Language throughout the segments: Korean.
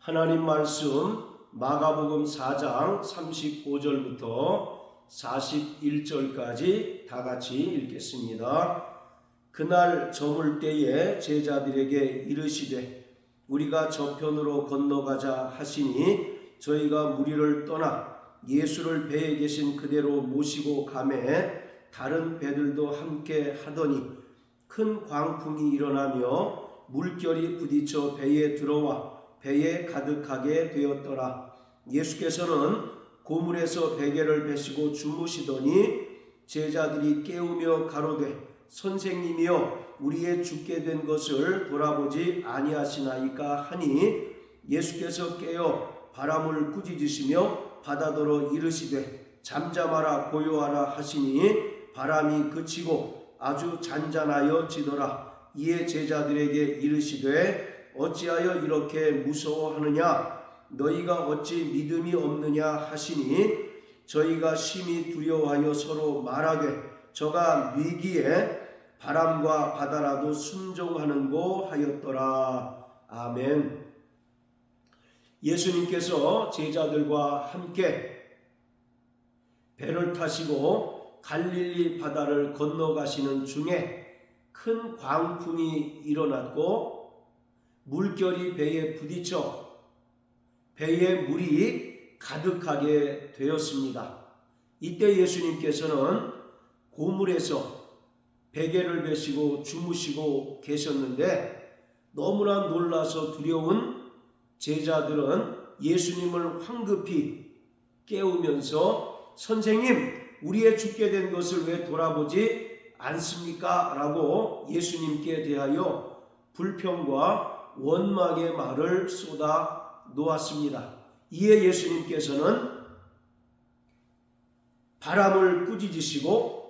하나님 말씀 마가복음 4장 35절부터 41절까지 다 같이 읽겠습니다. 그날 저물 때에 제자들에게 이르시되 우리가 저편으로 건너가자 하시니 저희가 무리를 떠나 예수를 배에 계신 그대로 모시고 가매 다른 배들도 함께 하더니 큰 광풍이 일어나며 물결이 부딪혀 배에 들어와 배에 가득하게 되었더라. 예수께서는 고물에서 베개를 베시고 주무시더니 제자들이 깨우며 가로되 선생님이여 우리의 죽게 된 것을 돌아보지 아니하시나이까 하니 예수께서 깨어 바람을 꾸짖으시며 바다더러 이르시되 잠잠하라 고요하라 하시니 바람이 그치고 아주 잔잔하여 지더라. 이에 제자들에게 이르시되 어찌하여 이렇게 무서워하느냐 너희가 어찌 믿음이 없느냐 하시니 저희가 심히 두려워하여 서로 말하되 저가 뉘기에 바람과 바다라도 순종하는고 하였더라. 아멘. 예수님께서 제자들과 함께 배를 타시고 갈릴리 바다를 건너가시는 중에 큰 광풍이 일어났고 물결이 배에 부딪혀 배에 물이 가득하게 되었습니다. 이때 예수님께서는 고물에서 베개를 베시고 주무시고 계셨는데 너무나 놀라서 두려운 제자들은 예수님을 황급히 깨우면서 선생님 우리의 죽게 된 것을 왜 돌아보지 않습니까? 라고 예수님께 대하여 불평과 원망의 말을 쏟아 놓았습니다. 이에 예수님께서는 바람을 꾸짖으시고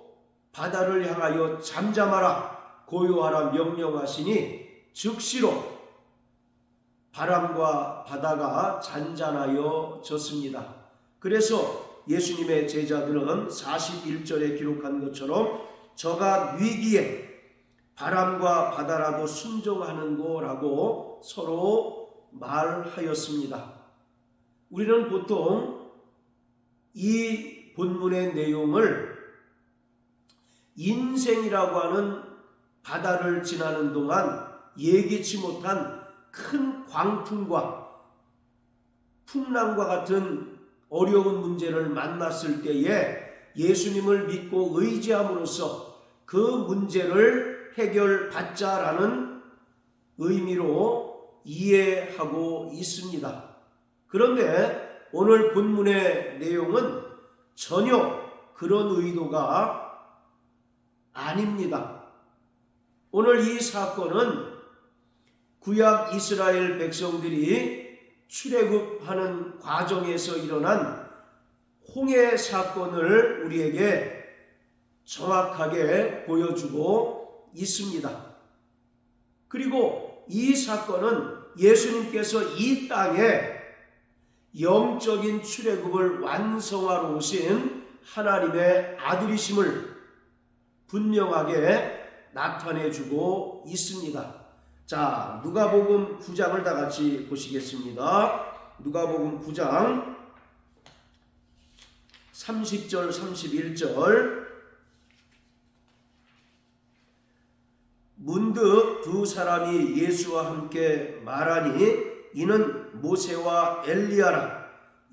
바다를 향하여 잠잠하라 고요하라 명령하시니 즉시로 바람과 바다가 잔잔하여졌습니다. 그래서 예수님의 제자들은 41절에 기록한 것처럼 저가 뉘기에 바람과 바다라도 순종하는 거라고 서로 말하였습니다. 우리는 보통 이 본문의 내용을 인생이라고 하는 바다를 지나는 동안 예기치 못한 큰 광풍과 풍랑과 같은 어려운 문제를 만났을 때에 예수님을 믿고 의지함으로써 그 문제를 해결받자라는 의미로 이해하고 있습니다. 그런데 오늘 본문의 내용은 전혀 그런 의도가 아닙니다. 오늘 이 사건은 구약 이스라엘 백성들이 출애굽하는 과정에서 일어난 홍해 사건을 우리에게 정확하게 보여주고 있습니다. 그리고 이 사건은 예수님께서 이 땅에 영적인 출애굽을 완성하러 오신 하나님의 아들이심을 분명하게 나타내주고 있습니다. 자, 누가복음 9장을 다 같이 보시겠습니다. 누가복음 9장 30절 31절 문득 두 사람이 예수와 함께 말하니 이는 모세와 엘리야라.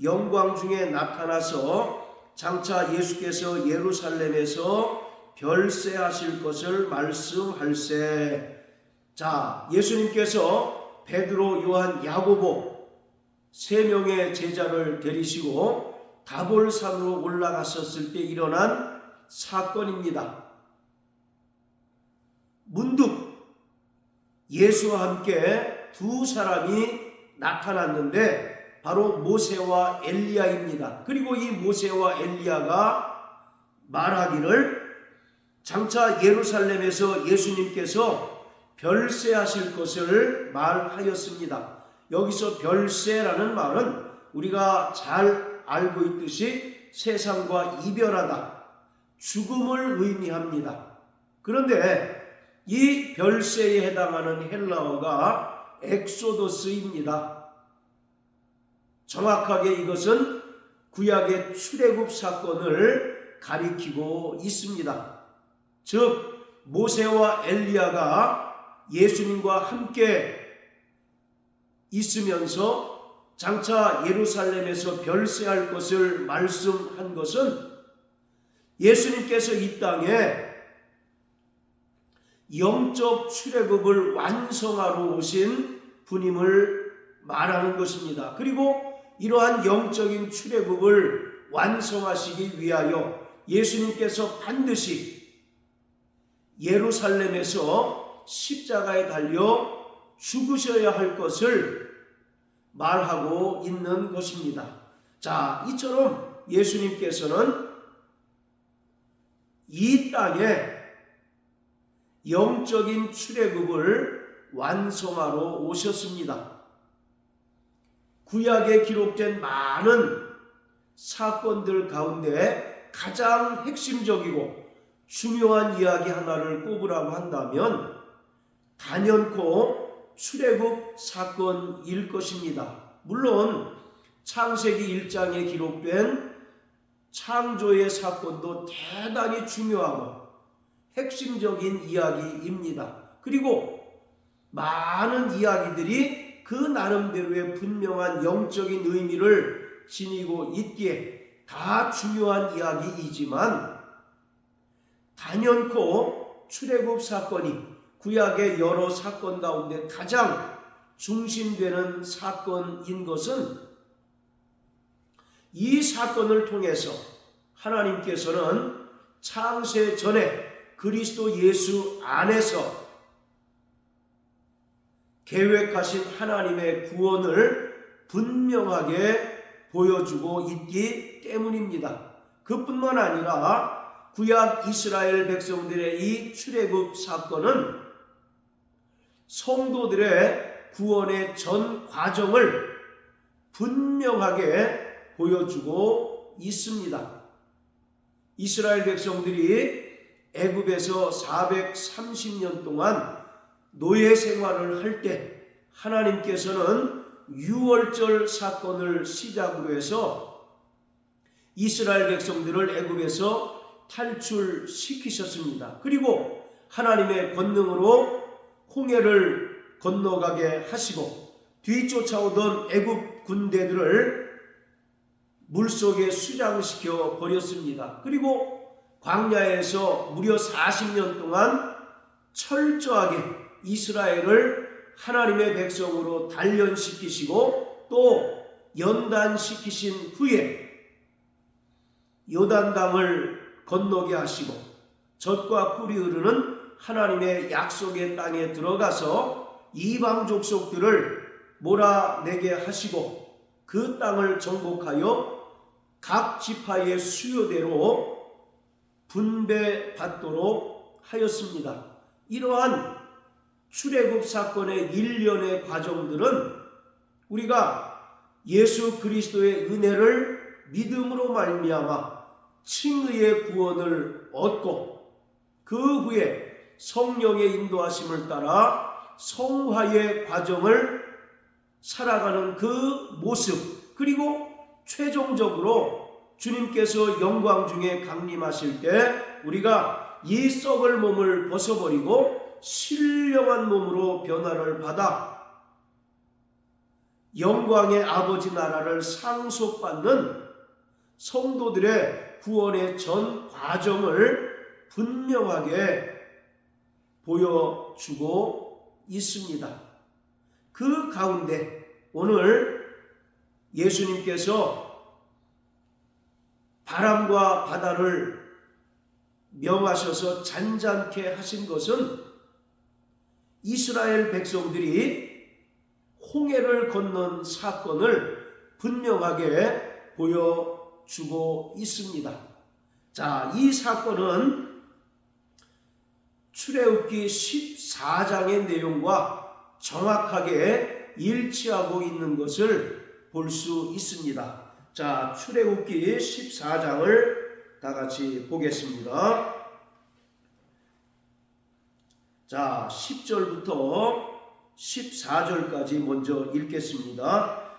영광 중에 나타나서 장차 예수께서 예루살렘에서 별세하실 것을 말씀할세. 자, 예수님께서 베드로, 요한, 야고보 세 명의 제자를 데리시고 다볼산으로 올라갔었을 때 일어난 사건입니다. 문득 예수와 함께 두 사람이 나타났는데 바로 모세와 엘리야입니다. 그리고 이 모세와 엘리야가 말하기를 장차 예루살렘에서 예수님께서 별세하실 것을 말하였습니다. 여기서 별세라는 말은 우리가 잘 알고 있듯이 세상과 이별하다, 죽음을 의미합니다. 그런데 이 별세에 해당하는 헬라어가 엑소도스입니다. 정확하게 이것은 구약의 출애굽 사건을 가리키고 있습니다. 즉 모세와 엘리야가 예수님과 함께 있으면서 장차 예루살렘에서 별세할 것을 말씀한 것은 예수님께서 이 땅에 영적 출애굽을 완성하러 오신 분임을 말하는 것입니다. 그리고 이러한 영적인 출애굽을 완성하시기 위하여 예수님께서 반드시 예루살렘에서 십자가에 달려 죽으셔야 할 것을 말하고 있는 것입니다. 자, 이처럼 예수님께서는 이 땅에 영적인 출애굽을 완성하러 오셨습니다. 구약에 기록된 많은 사건들 가운데 가장 핵심적이고 중요한 이야기 하나를 꼽으라고 한다면 단연코 출애굽 사건일 것입니다. 물론 창세기 1장에 기록된 창조의 사건도 대단히 중요하고 핵심적인 이야기입니다. 그리고 많은 이야기들이 그 나름대로의 분명한 영적인 의미를 지니고 있기에 다 중요한 이야기이지만 단연코 출애굽 사건이 구약의 여러 사건 가운데 가장 중심되는 사건인 것은 이 사건을 통해서 하나님께서는 창세 전에 그리스도 예수 안에서 계획하신 하나님의 구원을 분명하게 보여주고 있기 때문입니다. 그뿐만 아니라 구약 이스라엘 백성들의 이 출애굽 사건은 성도들의 구원의 전 과정을 분명하게 보여주고 있습니다. 이스라엘 백성들이 애굽에서 430년 동안 노예 생활을 할 때 하나님께서는 유월절 사건을 시작으로 해서 이스라엘 백성들을 애굽에서 탈출시키셨습니다. 그리고 하나님의 권능으로 홍해를 건너가게 하시고 뒤쫓아오던 애굽 군대들을 물속에 수장시켜 버렸습니다. 그리고 광야에서 무려 40년 동안 철저하게 이스라엘을 하나님의 백성으로 단련시키시고 또 연단시키신 후에 요단강을 건너게 하시고 젖과 꿀이 흐르는 하나님의 약속의 땅에 들어가서 이방 족속들을 몰아내게 하시고 그 땅을 정복하여 각 지파의 수요대로 분배받도록 하였습니다. 이러한 출애굽 사건의 일련의 과정들은 우리가 예수 그리스도의 은혜를 믿음으로 말미암아 칭의의 구원을 얻고 그 후에 성령의 인도하심을 따라 성화의 과정을 살아가는 그 모습, 그리고 최종적으로 주님께서 영광 중에 강림하실 때 우리가 이 썩을 몸을 벗어버리고 신령한 몸으로 변화를 받아 영광의 아버지 나라를 상속받는 성도들의 구원의 전 과정을 분명하게 보여주고 있습니다. 그 가운데 오늘 예수님께서 바람과 바다를 명하셔서 잔잔케 하신 것은 이스라엘 백성들이 홍해를 건넌 사건을 분명하게 보여주고 있습니다. 자, 이 사건은 출애굽기 14장의 내용과 정확하게 일치하고 있는 것을 볼 수 있습니다. 자, 출애굽기 14장을 다 같이 보겠습니다. 자, 10절부터 14절까지 먼저 읽겠습니다.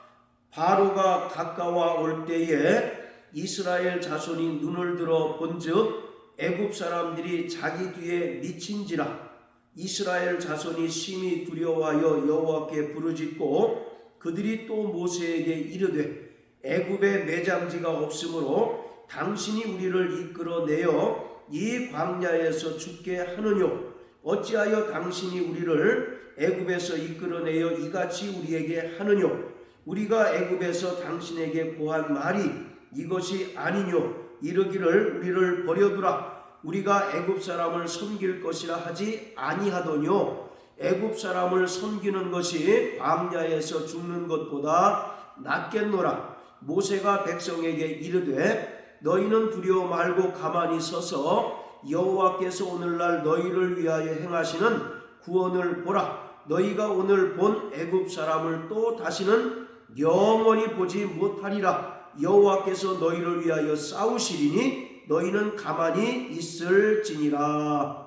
바로가 가까워 올 때에 이스라엘 자손이 눈을 들어 본즉 애굽 사람들이 자기 뒤에 미친지라. 이스라엘 자손이 심히 두려워하여 여호와께 부르짖고 그들이 또 모세에게 이르되 애굽에 매장지가 없으므로 당신이 우리를 이끌어내어 이 광야에서 죽게 하느뇨. 어찌하여 당신이 우리를 애굽에서 이끌어내어 이같이 우리에게 하느뇨. 우리가 애굽에서 당신에게 고한 말이 이것이 아니뇨. 이르기를 우리를 버려두라. 우리가 애굽 사람을 섬길 것이라 하지 아니하더뇨. 애굽 사람을 섬기는 것이 광야에서 죽는 것보다 낫겠노라. 모세가 백성에게 이르되 너희는 두려워 말고 가만히 서서 여호와께서 오늘날 너희를 위하여 행하시는 구원을 보라. 너희가 오늘 본 애굽 사람을 또 다시는 영원히 보지 못하리라. 여호와께서 너희를 위하여 싸우시리니 너희는 가만히 있을지니라.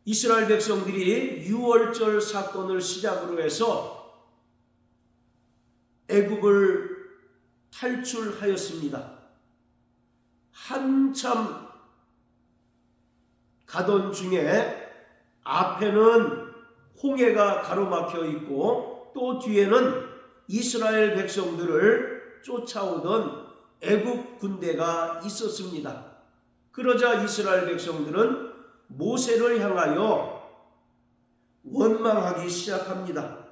이스라엘 백성들이 유월절 사건을 시작으로 해서 애굽을 탈출하였습니다. 한참 가던 중에 앞에는 홍해가 가로막혀 있고 또 뒤에는 이스라엘 백성들을 쫓아오던 애굽 군대가 있었습니다. 그러자 이스라엘 백성들은 모세를 향하여 원망하기 시작합니다.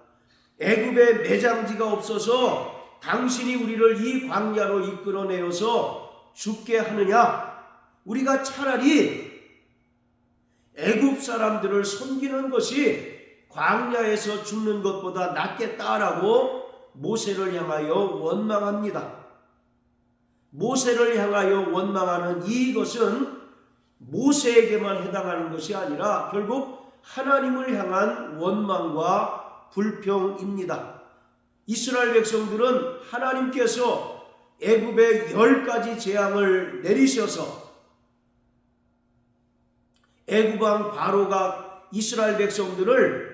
애굽에 매장지가 없어서 당신이 우리를 이 광야로 이끌어내어서 죽게 하느냐? 우리가 차라리 애굽 사람들을 섬기는 것이 광야에서 죽는 것보다 낫겠다라고 모세를 향하여 원망합니다. 모세를 향하여 원망하는 이것은 모세에게만 해당하는 것이 아니라 결국 하나님을 향한 원망과 불평입니다. 이스라엘 백성들은 하나님께서 애굽에 10가지 재앙을 내리셔서 애굽 왕 바로가 이스라엘 백성들을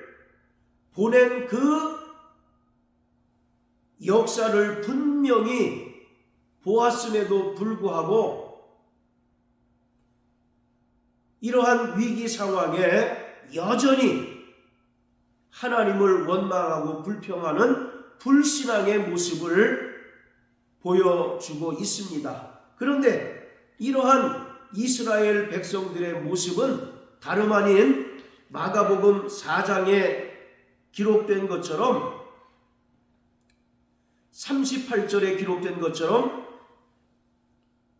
보낸 그 역사를 분명히 보았음에도 불구하고 이러한 위기 상황에 여전히 하나님을 원망하고 불평하는 불신앙의 모습을 보여주고 있습니다. 그런데 이러한 이스라엘 백성들의 모습은 다름 아닌 마가복음 4장에 기록된 것처럼 38절에 기록된 것처럼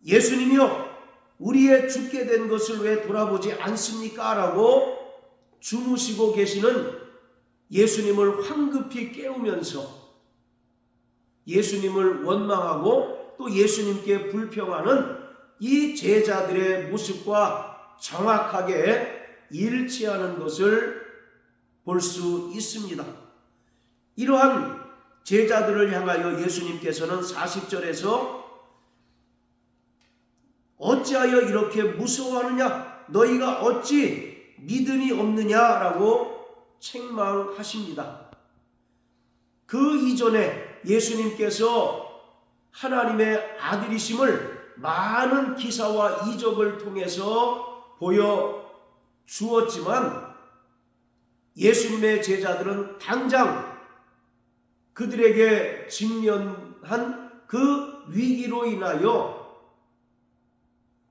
예수님이여 우리의 죽게 된 것을 왜 돌아보지 않습니까? 라고 주무시고 계시는 예수님을 황급히 깨우면서 예수님을 원망하고 또 예수님께 불평하는 이 제자들의 모습과 정확하게 일치하는 것을 볼 수 있습니다. 이러한 제자들을 향하여 예수님께서는 40절에서 어찌하여 이렇게 무서워하느냐? 너희가 어찌 믿음이 없느냐라고 책망하십니다. 그 이전에 예수님께서 하나님의 아들이심을 많은 기사와 이적을 통해서 보여주었지만 예수님의 제자들은 당장 그들에게 직면한 그 위기로 인하여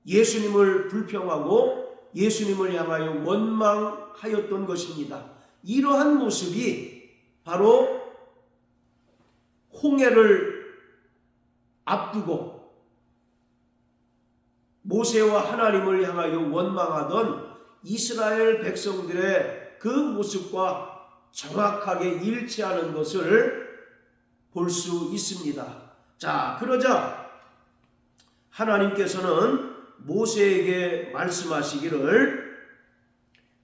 예수님을 불평하고 예수님을 향하여 원망하였던 것입니다. 이러한 모습이 바로 홍해를 앞두고 모세와 하나님을 향하여 원망하던 이스라엘 백성들의 그 모습과 정확하게 일치하는 것을 볼 수 있습니다. 자, 그러자 하나님께서는 모세에게 말씀하시기를,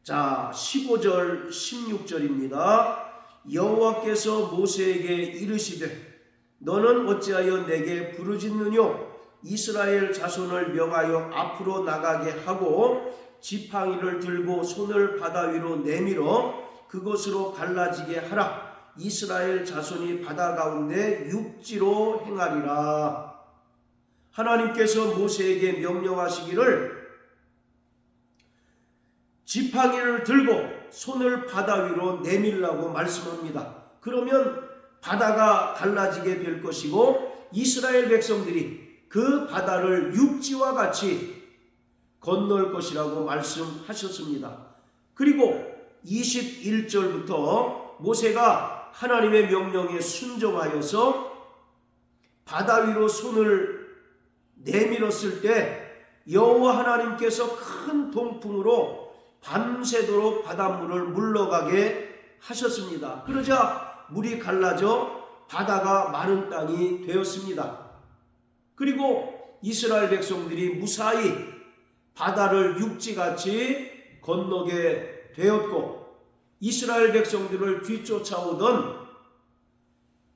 자 15절 16절입니다. 여호와께서 모세에게 이르시되 너는 어찌하여 내게 부르짖느뇨? 이스라엘 자손을 명하여 앞으로 나가게 하고 지팡이를 들고 손을 바다 위로 내밀어 그것으로 갈라지게 하라. 이스라엘 자손이 바다 가운데 육지로 행하리라. 하나님께서 모세에게 명령하시기를 지팡이를 들고 손을 바다 위로 내밀라고 말씀합니다. 그러면 바다가 갈라지게 될 것이고 이스라엘 백성들이 그 바다를 육지와 같이 건널 것이라고 말씀하셨습니다. 그리고 21절부터 모세가 하나님의 명령에 순종하여서 바다 위로 손을 내밀었을 때 여호와 하나님께서 큰 동풍으로 밤새도록 바닷물을 물러가게 하셨습니다. 그러자 물이 갈라져 바다가 마른 땅이 되었습니다. 그리고 이스라엘 백성들이 무사히 바다를 육지같이 건너게 되었고 이스라엘 백성들을 뒤쫓아오던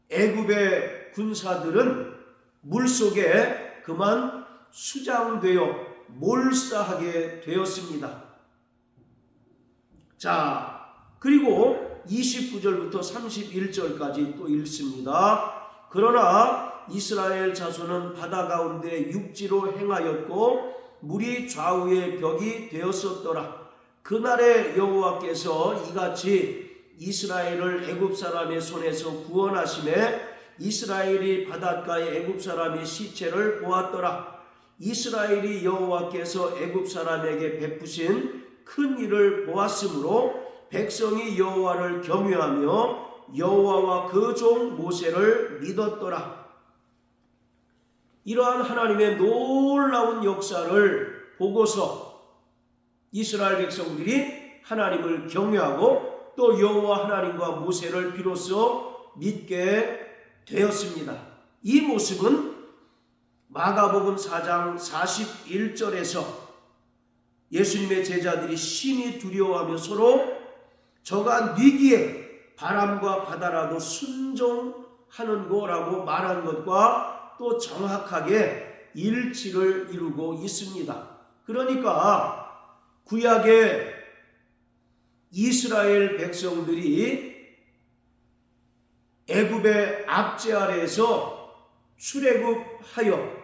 애굽의 군사들은 물속에 그만 수장되어 몰사하게 되었습니다. 자, 그리고 29절부터 31절까지 또 읽습니다. 그러나 이스라엘 자손은 바다 가운데 육지로 행하였고 물이 좌우의 벽이 되었었더라. 그날에 여호와께서 이같이 이스라엘을 애굽 사람의 손에서 구원하시매 이스라엘이 바닷가에 애굽 사람의 시체를 보았더라. 이스라엘이 여호와께서 애굽 사람에게 베푸신 큰 일을 보았으므로 백성이 여호와를 경외하며 여호와와 그 종 모세를 믿었더라. 이러한 하나님의 놀라운 역사를 보고서 이스라엘 백성들이 하나님을 경외하고 또 여호와 하나님과 모세를 비로소 믿게 되었습니다. 이 모습은 마가복음 4장 41절에서 예수님의 제자들이 심히 두려워하며 서로 저가 니기에 바람과 바다라도 순종하는 거라고 말한 것과 또 정확하게 일치를 이루고 있습니다. 그러니까 구약의 이스라엘 백성들이 애굽의 압제 아래에서 출애굽하여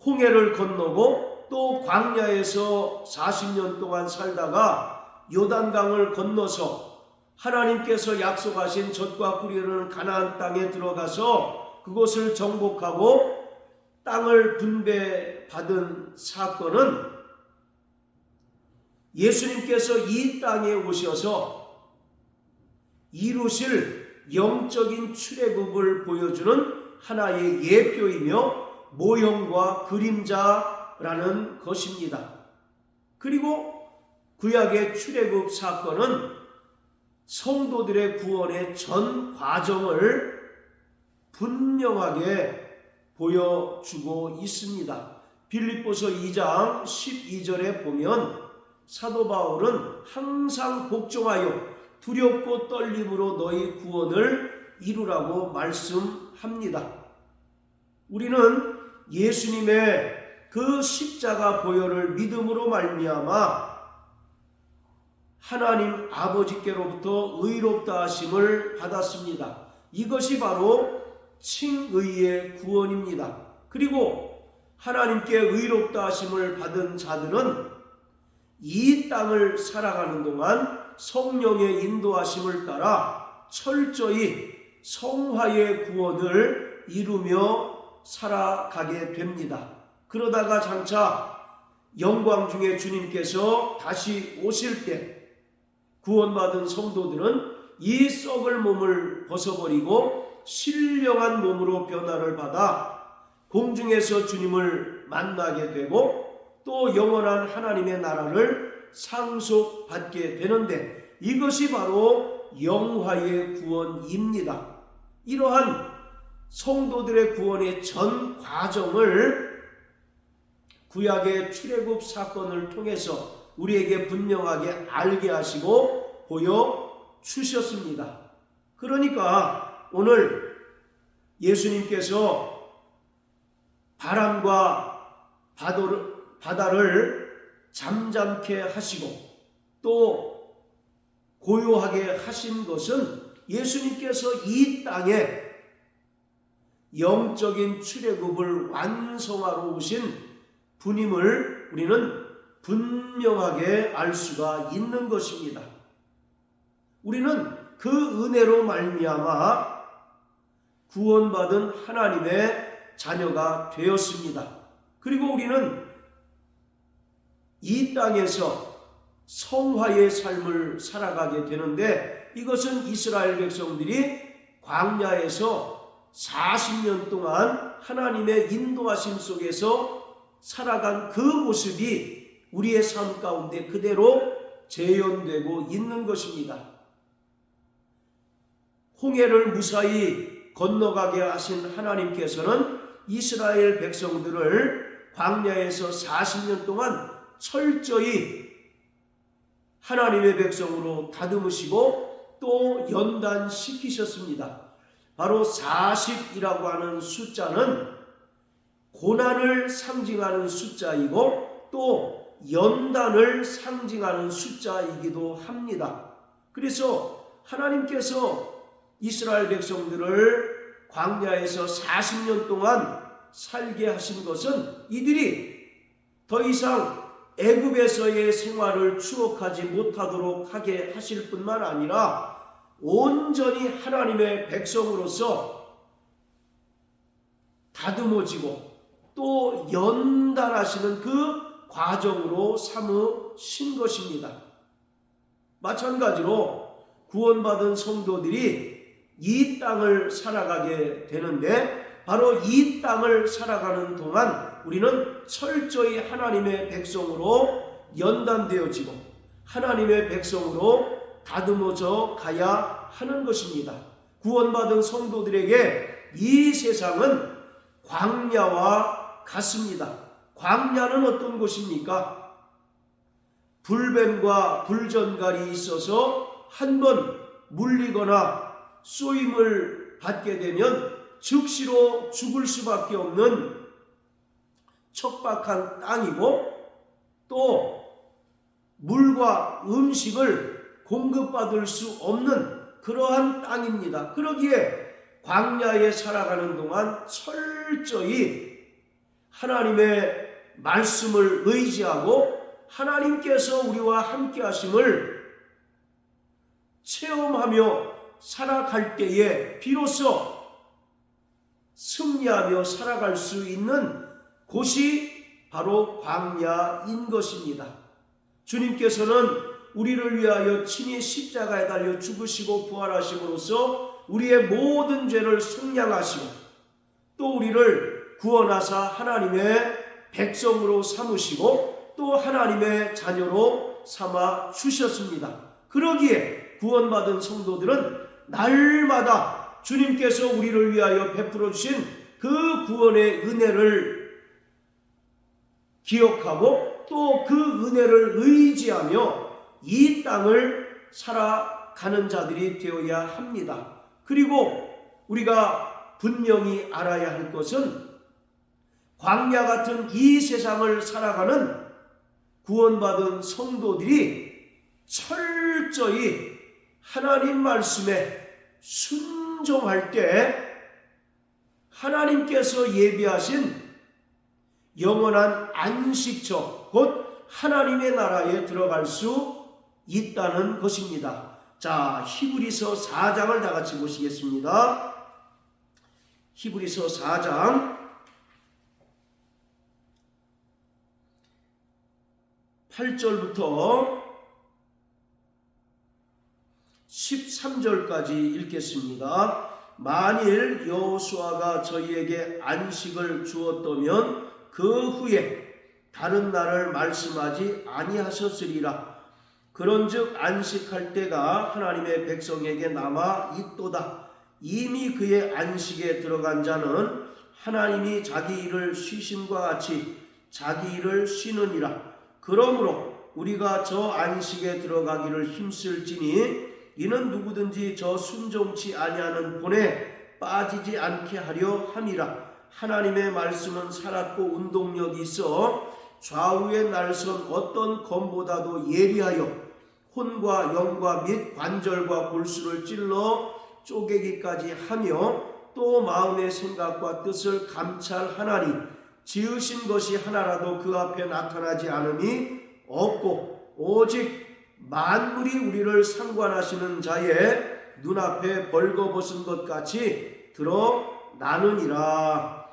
홍해를 건너고 또 광야에서 40년 동안 살다가 요단강을 건너서 하나님께서 약속하신 젖과 꿀이 흐르는 가나안 땅에 들어가서 그곳을 정복하고 땅을 분배받은 사건은 예수님께서 이 땅에 오셔서 이루실 영적인 출애굽을 보여주는 하나의 예표이며 모형과 그림자라는 것입니다. 그리고 구약의 출애굽 사건은 성도들의 구원의 전 과정을 분명하게 보여주고 있습니다. 빌립보서 2장 12절에 보면 사도 바울은 항상 복종하여 두렵고 떨림으로 너희 구원을 이루라고 말씀합니다. 우리는 예수님의 그 십자가 보혈을 믿음으로 말미암아 하나님 아버지께로부터 의롭다 하심을 받았습니다. 이것이 바로 칭의의 구원입니다. 그리고 하나님께 의롭다 하심을 받은 자들은 이 땅을 살아가는 동안 성령의 인도하심을 따라 철저히 성화의 구원을 이루며 살아가게 됩니다. 그러다가 장차 영광 중에 주님께서 다시 오실 때 구원받은 성도들은 이 썩을 몸을 벗어버리고 신령한 몸으로 변화를 받아 공중에서 주님을 만나게 되고 또 영원한 하나님의 나라를 상속받게 되는데 이것이 바로 영화의 구원입니다. 이러한 성도들의 구원의 전 과정을 구약의 출애굽 사건을 통해서 우리에게 분명하게 알게 하시고 보여주셨습니다. 그러니까 오늘 예수님께서 바람과 바다를 잠잠케 하시고 또 고요하게 하신 것은 예수님께서 이 땅에 영적인 출애굽을 완성하러 오신 분임을 우리는 분명하게 알 수가 있는 것입니다. 우리는 그 은혜로 말미암아 구원받은 하나님의 자녀가 되었습니다. 그리고 우리는 이 땅에서 성화의 삶을 살아가게 되는데, 이것은 이스라엘 백성들이 광야에서 40년 동안 하나님의 인도하심 속에서 살아간 그 모습이 우리의 삶 가운데 그대로 재현되고 있는 것입니다. 홍해를 무사히 건너가게 하신 하나님께서는 이스라엘 백성들을 광야에서 40년 동안 철저히 하나님의 백성으로 다듬으시고 또 연단시키셨습니다. 바로 40이라고 하는 숫자는 고난을 상징하는 숫자이고 또 연단을 상징하는 숫자이기도 합니다. 그래서 하나님께서 이스라엘 백성들을 광야에서 40년 동안 살게 하신 것은 이들이 더 이상 애굽에서의 생활을 추억하지 못하도록 하게 하실 뿐만 아니라 온전히 하나님의 백성으로서 다듬어지고 또 연단하시는 그 과정으로 삼으신 것입니다. 마찬가지로 구원받은 성도들이 이 땅을 살아가게 되는데, 바로 이 땅을 살아가는 동안 우리는 철저히 하나님의 백성으로 연단되어지고 하나님의 백성으로 다듬어져 가야 하는 것입니다. 구원받은 성도들에게 이 세상은 광야와 같습니다. 광야는 어떤 곳입니까? 불뱀과 불전갈이 있어서 한번 물리거나 쏘임을 받게 되면 즉시로 죽을 수밖에 없는 척박한 땅이고, 또 물과 음식을 공급받을 수 없는 그러한 땅입니다. 그러기에 광야에 살아가는 동안 철저히 하나님의 말씀을 의지하고 하나님께서 우리와 함께 하심을 체험하며 살아갈 때에 비로소 승리하며 살아갈 수 있는 곳이 바로 광야인 것입니다. 주님께서는 우리를 위하여 친히 십자가에 달려 죽으시고 부활하심으로써 우리의 모든 죄를 속량하시고 또 우리를 구원하사 하나님의 백성으로 삼으시고 또 하나님의 자녀로 삼아 주셨습니다. 그러기에 구원받은 성도들은 날마다 주님께서 우리를 위하여 베풀어 주신 그 구원의 은혜를 기억하고 또 그 은혜를 의지하며 이 땅을 살아가는 자들이 되어야 합니다. 그리고 우리가 분명히 알아야 할 것은 광야 같은 이 세상을 살아가는 구원받은 성도들이 철저히 하나님 말씀에 순종할 때 하나님께서 예비하신 영원한 안식처, 곧 하나님의 나라에 들어갈 수 있다는 것입니다. 자, 히브리서 4장을 다 같이 보시겠습니다. 히브리서 4장 8절부터 13절까지 읽겠습니다. 만일 여호수아가 저희에게 안식을 주었다면 그 후에 다른 날을 말씀하지 아니하셨으리라. 그런즉 안식할 때가 하나님의 백성에게 남아 있도다. 이미 그의 안식에 들어간 자는 하나님이 자기 일을 쉬심과 같이 자기 일을 쉬느니라. 그러므로 우리가 저 안식에 들어가기를 힘쓸지니 이는 누구든지 저 순종치 아니하는 본에 빠지지 않게 하려 함이라. 하나님의 말씀은 살았고 운동력이 있어 좌우의 날선 어떤 검보다도 예리하여 혼과 영과 및 관절과 골수를 찔러 쪼개기까지 하며 또 마음의 생각과 뜻을 감찰하나니 지으신 것이 하나라도 그 앞에 나타나지 않음이 없고 오직 만물이 우리를 상관하시는 자의 눈앞에 벌거벗은 것 같이 드러나느니라.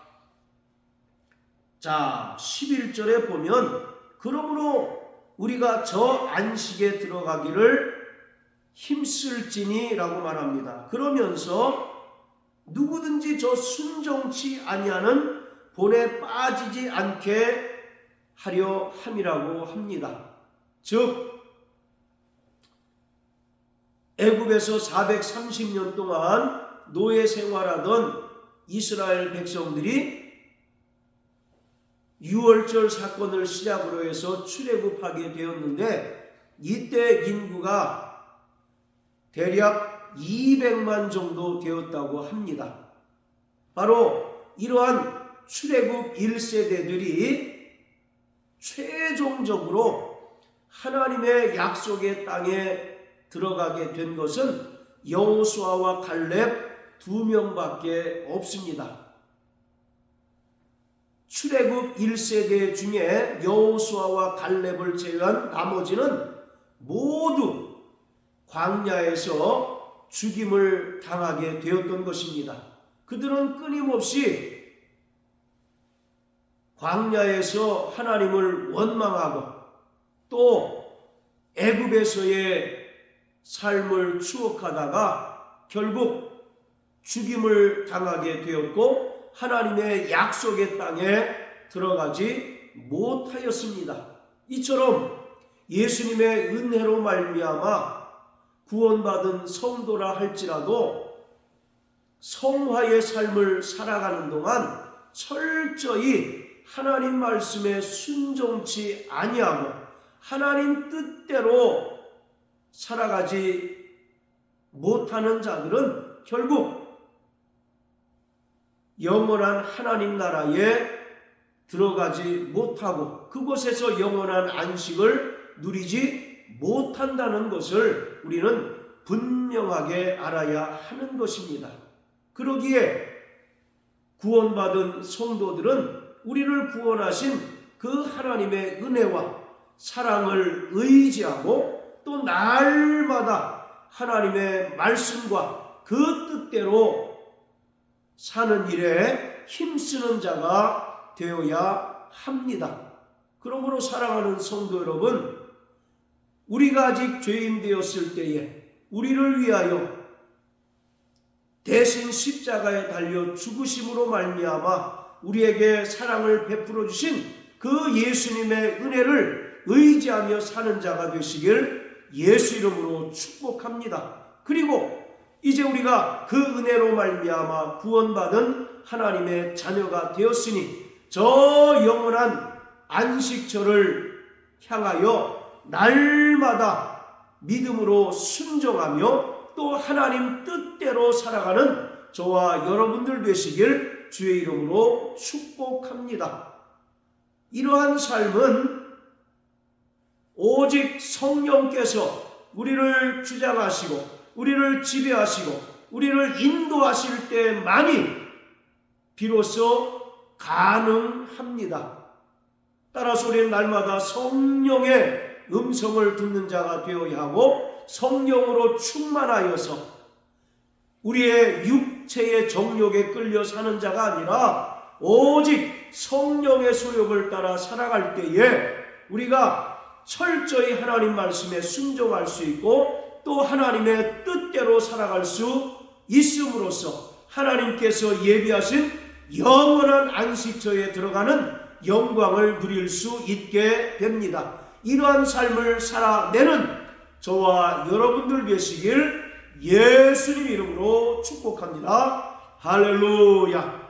자, 11절에 보면 그러므로 우리가 저 안식에 들어가기를 힘쓸지니 라고 말합니다. 그러면서 누구든지 저 순종치 아니하는 본에 빠지지 않게 하려 함이라고 합니다. 즉 애굽에서 430년 동안 노예 생활하던 이스라엘 백성들이 유월절 사건을 시작으로 해서 출애굽하게 되었는데 이때 인구가 대략 200만 정도 되었다고 합니다. 바로 이러한 출애굽 1세대들이 최종적으로 하나님의 약속의 땅에 들어가게 된 것은 여호수아와 갈렙 2명밖에 없습니다. 출애굽 1세대 중에 여호수아와 갈렙을 제외한 나머지는 모두 광야에서 죽임을 당하게 되었던 것입니다. 그들은 끊임없이 광야에서 하나님을 원망하고 또 애굽에서의 삶을 추억하다가 결국 죽임을 당하게 되었고 하나님의 약속의 땅에 들어가지 못하였습니다. 이처럼 예수님의 은혜로 말미암아 구원받은 성도라 할지라도 성화의 삶을 살아가는 동안 철저히 하나님 말씀에 순종치 아니하고 하나님 뜻대로 살아가지 못하는 자들은 결국 영원한 하나님 나라에 들어가지 못하고 그곳에서 영원한 안식을 누리지 못한다는 것을 우리는 분명하게 알아야 하는 것입니다. 그러기에 구원받은 성도들은 우리를 구원하신 그 하나님의 은혜와 사랑을 의지하고 또 날마다 하나님의 말씀과 그 뜻대로 사는 일에 힘쓰는 자가 되어야 합니다. 그러므로 사랑하는 성도 여러분, 우리가 아직 죄인 되었을 때에 우리를 위하여 대신 십자가에 달려 죽으심으로 말미암아 우리에게 사랑을 베풀어 주신 그 예수님의 은혜를 의지하며 사는 자가 되시길 예수 이름으로 축복합니다. 그리고 이제 우리가 그 은혜로 말미암아 구원받은 하나님의 자녀가 되었으니 저 영원한 안식처를 향하여 날마다 믿음으로 순종하며 또 하나님 뜻대로 살아가는 저와 여러분들 되시길 주의 이름으로 축복합니다. 이러한 삶은 오직 성령께서 우리를 주장하시고 우리를 지배하시고 우리를 인도하실 때만이 비로소 가능합니다. 따라서 우리는 날마다 성령의 음성을 듣는 자가 되어야 하고 성령으로 충만하여서 우리의 육체의 정욕에 끌려 사는 자가 아니라 오직 성령의 소욕을 따라 살아갈 때에 우리가 철저히 하나님 말씀에 순종할 수 있고 또 하나님의 뜻대로 살아갈 수 있음으로써 하나님께서 예비하신 영원한 안식처에 들어가는 영광을 누릴 수 있게 됩니다. 이러한 삶을 살아내는 저와 여러분들 되시길 예수님 이름으로 축복합니다. 할렐루야.